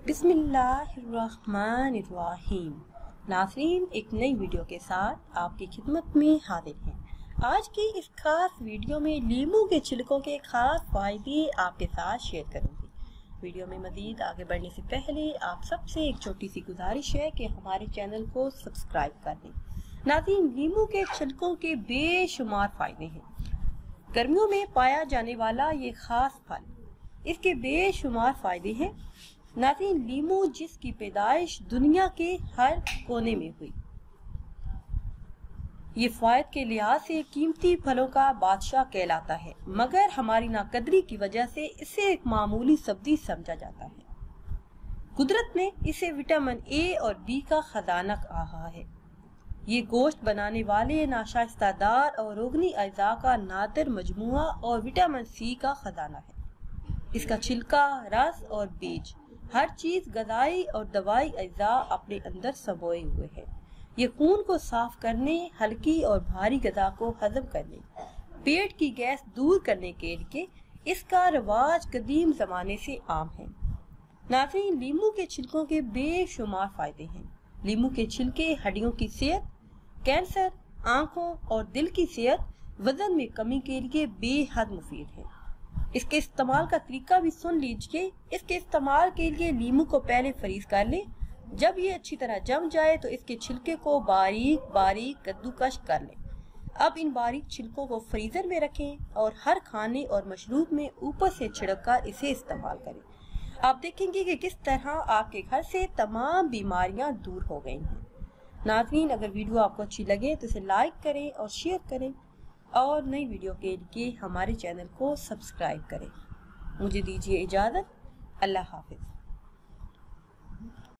बिस्मिल्लाहिर्रहमानिर्रहीम। नाज़रीन, एक नई वीडियो के साथ आपकी खिदमत में हाजिर हैं। आज की इस खास वीडियो में लीमू के छिलकों के खास फायदे आपके साथ शेयर करूंगी। वीडियो में मजीद आगे बढ़ने से पहले आप सबसे एक छोटी सी गुजारिश है कि हमारे चैनल को सब्सक्राइब कर दें। नाज़रीन, लीमू के छिलकों के बेशुमार फायदे हैं। गर्मियों में पाया जाने वाला ये खास फल, इसके बेशुमार फायदे हैं। नाज़रीन, लीमू जिसकी पैदाइश दुनिया के हर कोने में हुई, ये फायदे के लिहाज से कीमती फलों का बादशाह कहलाता है, मगर हमारी नाकदरी की वजह से इसे एक मामूली सब्जी समझा जाता है। कुदरत ने इसे विटामिन ए और बी का खजाना कहा है। ये गोश्त बनाने वाले नाशाइस्तादार और रोगनी अज़ा का नादिर मजमुआ और विटामिन सी का खजाना है। इसका छिलका, रस और बीज हर चीज गज़ाई और दवाई अज़ा अपने अंदर समोए हुए है। ये खून को साफ करने, हल्की और भारी गज़ा को हजम करने, पेट की गैस दूर करने के लिए इसका रवाज कदीम जमाने से आम है। नाज़रीन, लीमू के छिलकों के बेशुमार फायदे हैं। लीमू के छिलके हड्डियों की सेहत, कैंसर, आंखों और दिल की सेहत, वजन में कमी के लिए बेहद मुफीद है। इसके इस्तेमाल का तरीका भी सुन लीजिए। इसके इस्तेमाल के लिए लीमू को पहले फ्रीज कर लें। जब ये अच्छी तरह जम जाए तो इसके छिलके को बारीक बारीक कद्दूकश कर लें। अब इन बारीक छिलकों को फ्रीजर में रखें और हर खाने और मशरूब में ऊपर से छिड़ककर इसे इस्तेमाल करें। आप देखेंगे कि किस तरह आपके घर से तमाम बीमारियां दूर हो गई हैं। नाज़रीन, अगर वीडियो आपको अच्छी लगे तो इसे लाइक करें और शेयर करें और नई वीडियो के लिए हमारे चैनल को सब्सक्राइब करें। मुझे दीजिए इजाज़त। अल्लाह हाफिज़।